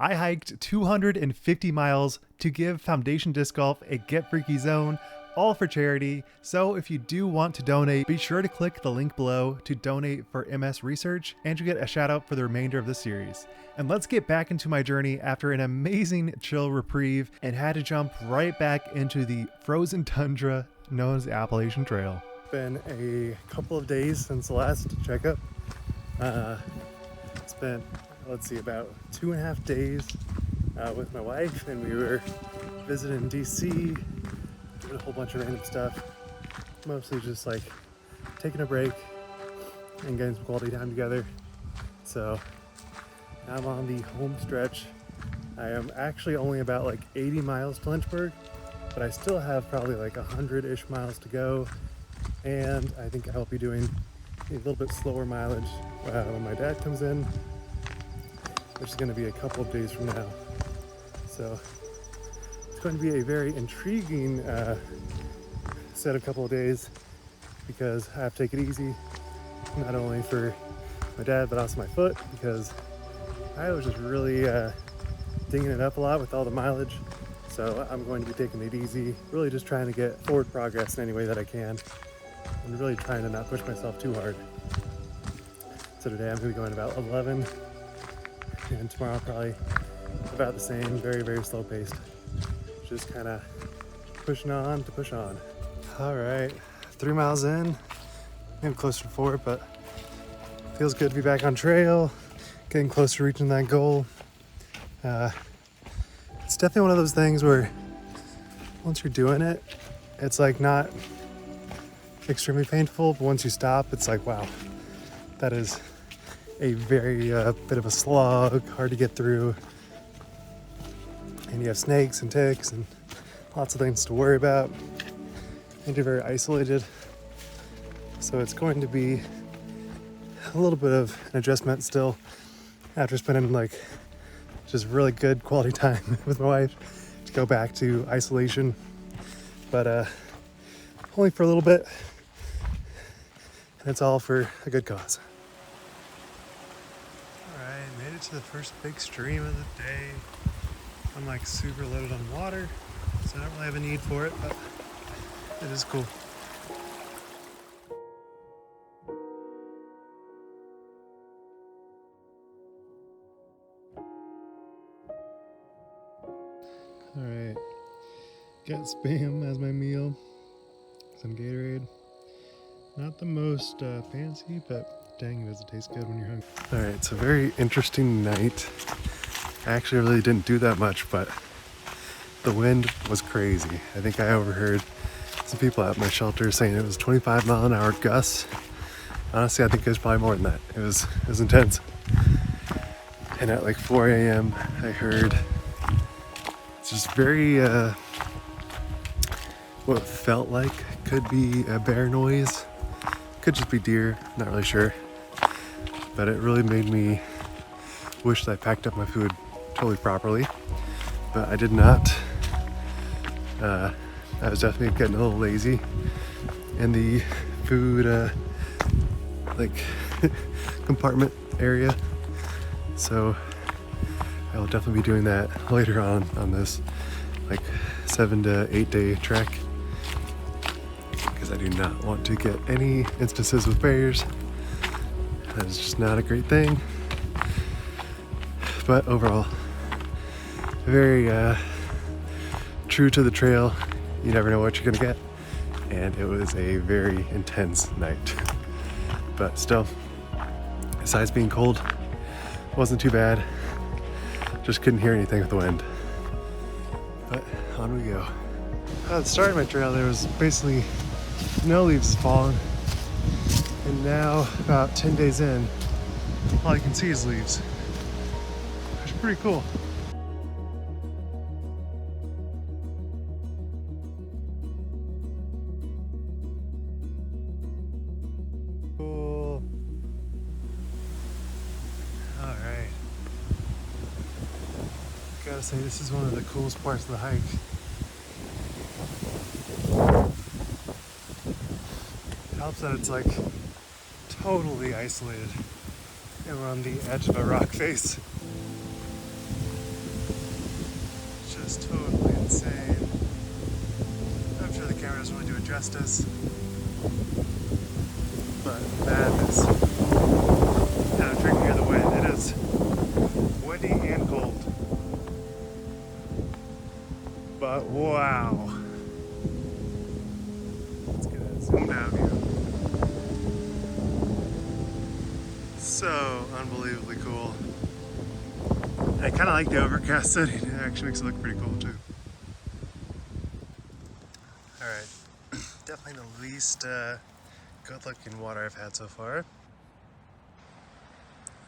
I hiked 250 miles to give Foundation Disc Golf a Get Freaky zone, all for charity. So if you do want to donate, be sure to click the link below to donate for MS research, and you get a shout out for the remainder of the series. And let's get back into my journey after an amazing chill reprieve and had to jump right back into the frozen tundra known as the Appalachian Trail. It's been a couple of days since the last checkup. Spent, let's see, about 2.5 days with my wife, and we were visiting DC, doing a whole bunch of random stuff, mostly just like taking a break and getting some quality time together. So I'm on the home stretch. I am actually only about like 80 miles to Lynchburg, but I still have probably like 100-ish miles to go, and I think I'll be doing a little bit slower mileage when my dad comes in, which is going to be a couple of days from now. So it's going to be a very intriguing set of couple of days, because I have to take it easy, not only for my dad but also my foot, because I was just really dinging it up a lot with all the mileage. So I'm going to be taking it easy, really just trying to get forward progress in any way that I can, and really trying to not push myself too hard. So today I'm going to be going about 11, and tomorrow probably about the same, very, very slow paced. Just kind of pushing on to push on. All right, 3 miles in, maybe closer to 4, but feels good to be back on trail, getting closer to reaching that goal. It's definitely one of those things where once you're doing it, it's like not extremely painful, but once you stop, it's like, wow, that is a very bit of a slog, hard to get through, and you have snakes and ticks and lots of things to worry about, and you're very isolated. So it's going to be a little bit of an adjustment still after spending like just really good quality time with my wife, to go back to isolation, but only for a little bit, and it's all for a good cause. Alright, made it to the first big stream of the day. I'm like super loaded on water, so I don't really have a need for it, but it is cool. Alright, got Spam as my meal, some Gatorade. Not the most fancy, but dang, does it taste good when you're hungry. Alright, it's a very interesting night. I actually really didn't do that much, but the wind was crazy. I think I overheard some people at my shelter saying it was 25-mile-an-hour gusts. Honestly, I think it was probably more than that. It was intense. And at like 4 a.m. I heard just very what felt like could be a bear noise, could just be deer, not really sure, but it really made me wish that I packed up my food totally properly, but I did not. I was definitely getting a little lazy in the food like compartment area, so I will definitely be doing that later on this like 7 to 8 day trek, because I do not want to get any instances with bears. That is just not a great thing. But overall, very true to the trail. You never know what you're gonna get, and it was a very intense night. But still, besides being cold, wasn't too bad. Just couldn't hear anything with the wind. But on we go. At the start of my trail, there was basically no leaves falling, and now about 10 days in, all you can see is leaves, which is pretty cool. Cool. All right. Gotta say, this is one of the coolest parts of the hike. It helps that it's like totally isolated, and we're on the edge of a rock face. is totally insane. I'm sure the camera doesn't really do it justice, but madness. And I'm drinking here the wind. It is windy and cold. But wow. Let's get a zoomed out view. So unbelievably cool. I kind of like the overcast setting. It actually makes it look pretty cool too. Alright, definitely the least good looking water I've had so far.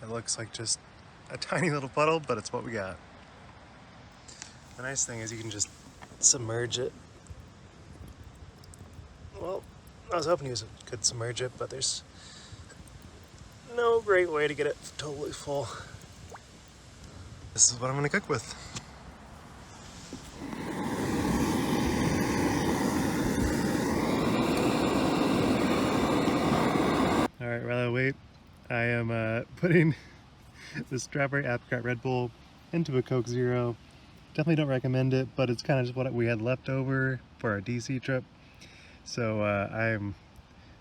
It looks like just a tiny little puddle, but it's what we got. The nice thing is you can just submerge it. Well, I was hoping you could submerge it, but there's no great way to get it totally full. This is what I'm gonna cook with. All right, while I wait, I am putting the strawberry apricot Red Bull into a Coke Zero. Definitely don't recommend it, but it's kind of just what we had left over for our DC trip. So I'm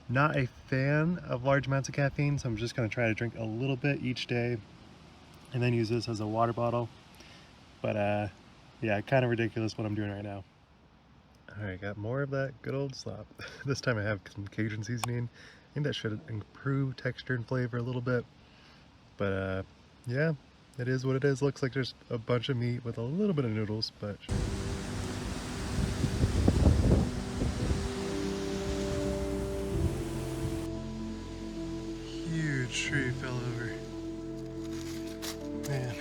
not a fan of large amounts of caffeine, so I'm just gonna try to drink a little bit each day and then use this as a water bottle. But yeah, kind of ridiculous what I'm doing right now. All right, got more of that good old slop. This time I have some Cajun seasoning. I think that should improve texture and flavor a little bit. But yeah, it is what it is. Looks like there's a bunch of meat with a little bit of noodles, but huge tree fell over. Man,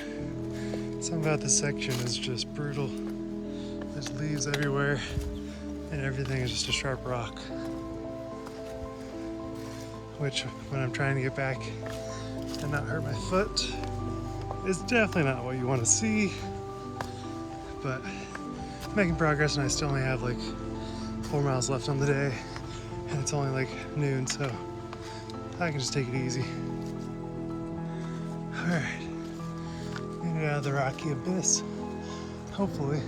something about this section is just brutal. There's leaves everywhere and everything is just a sharp rock. Which, when I'm trying to get back and not hurt my foot, is definitely not what you want to see. But making progress, and I still only have like 4 miles left on the day, and it's only like noon, so I can just take it easy. Alright, get out of the rocky abyss. Hopefully,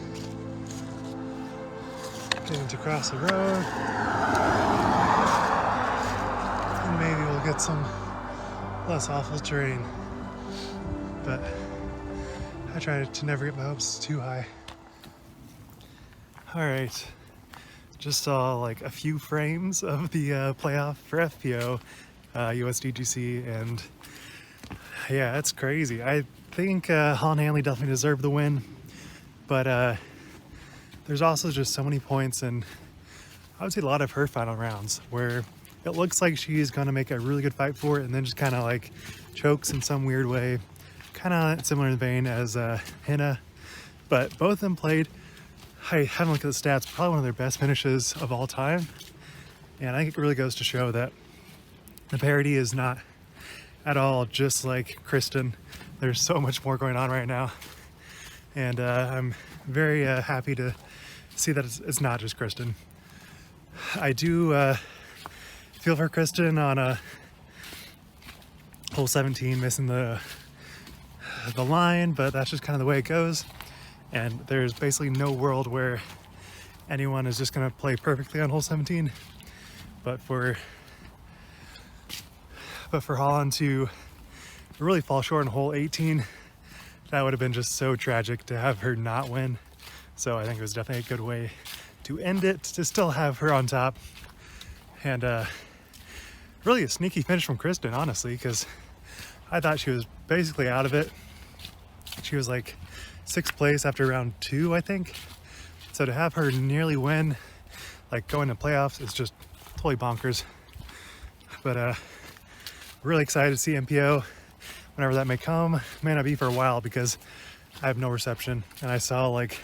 getting to cross the road, and maybe we'll get some less awful terrain. But I try to never get my hopes too high. Alright, just saw like a few frames of the playoff for FPO, USDGC, and yeah, it's crazy. I think Holland Hanley definitely deserved the win, but there's also just so many points, and I would say a lot of her final rounds where it looks like she's gonna make a really good fight for it and then just kind of like chokes in some weird way. Kind of similar in the vein as Hannah, but both of them played, I haven't looked at the stats, probably one of their best finishes of all time. And I think it really goes to show that the parity is not at all just like Kristen. There's so much more going on right now. And I'm very happy to see that it's not just Kristen. I do feel for Kristen on hole 17, missing the line, but that's just kind of the way it goes. And there's basically no world where anyone is just going to play perfectly on hole 17. But for Holland to really fall short on hole 18, that would have been just so tragic to have her not win. So I think it was definitely a good way to end it, to still have her on top. And really a sneaky finish from Kristen, honestly, because I thought she was basically out of it. She was like 6th place after round 2, I think. So to have her nearly win, like going to playoffs, is just totally bonkers. But really excited to see MPO whenever that may come. May not be for a while because I have no reception, and I saw like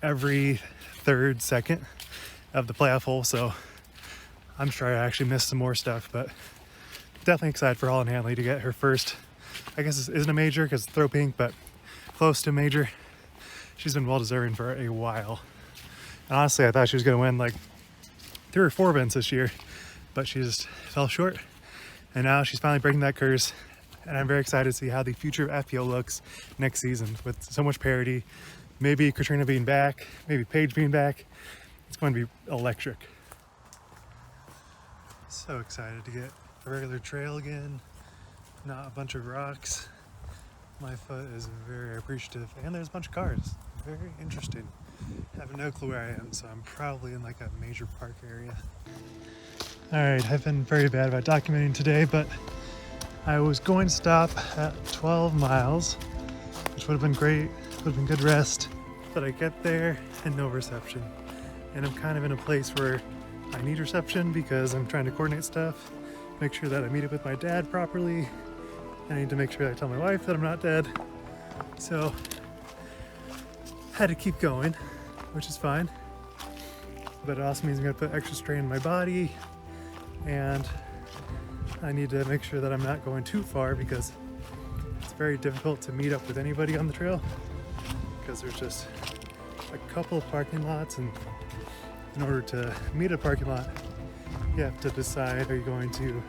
every 3rd second of the playoff hole, so I'm sure I actually missed some more stuff. But definitely excited for Holland Hanley to get her first, I guess this isn't a major because throw pink, but close to a major. She's been well deserving for a while. And honestly, I thought she was going to win like 3 or 4 events this year, but she just fell short. And now she's finally breaking that curse. And I'm very excited to see how the future of FPO looks next season with so much parity, maybe Katrina being back, maybe Paige being back. It's going to be electric. So excited to get a regular trail again, not a bunch of rocks. My foot is very appreciative, and there's a bunch of cars. Very interesting. I have no clue where I am, so I'm probably in like a major park area. Alright, I've been very bad about documenting today, but I was going to stop at 12 miles, which would have been great, would have been good rest, but I get there and no reception. And I'm kind of in a place where I need reception because I'm trying to coordinate stuff, make sure that I meet up with my dad properly. I need to make sure that I tell my wife that I'm not dead. So, had to keep going, which is fine. But it also means I'm gonna put extra strain on my body, and I need to make sure that I'm not going too far because it's very difficult to meet up with anybody on the trail because there's just a couple of parking lots, and in order to meet a parking lot, you have to decide, are you going to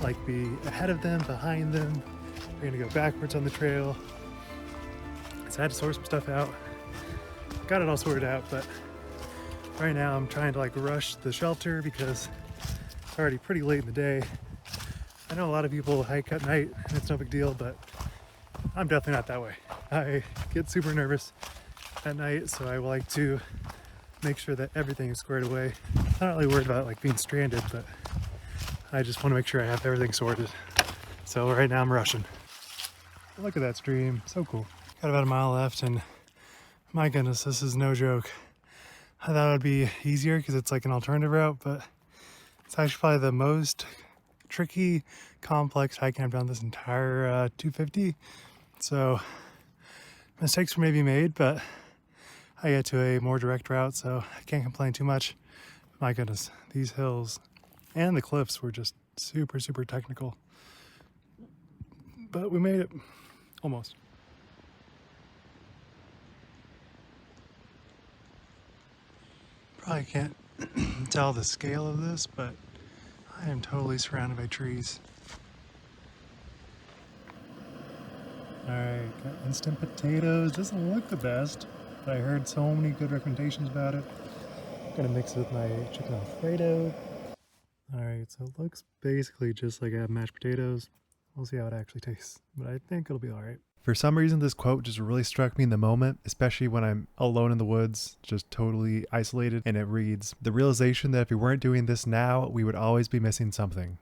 like be ahead of them, behind them, are you gonna go backwards on the trail? So I had to sort some stuff out. Got it all sorted out, but right now I'm trying to like rush the shelter because it's already pretty late in the day. I know a lot of people hike at night and it's no big deal, but I'm definitely not that way. I get super nervous at night, so I like to make sure that everything is squared away. I'm not really worried about like being stranded, but I just want to make sure I have everything sorted. So right now I'm rushing. Look at that stream, so cool. Got about a mile left, and my goodness, this is no joke. I thought it would be easier because it's like an alternative route, but it's actually probably the most tricky, complex hiking I've done this entire 250. So mistakes were maybe made, but I get to a more direct route, so I can't complain too much. My goodness, these hills and the cliffs were just super, super technical. But we made it, almost. Probably can't tell the scale of this, but I am totally surrounded by trees. Alright, got instant potatoes. Doesn't look the best, but I heard so many good recommendations about it. Gonna mix it with my chicken Alfredo. Alright, so it looks basically just like I have mashed potatoes. We'll see how it actually tastes, but I think it'll be alright. For some reason, this quote just really struck me in the moment, especially when I'm alone in the woods, just totally isolated, and it reads, "The realization that if we weren't doing this now, we would always be missing something."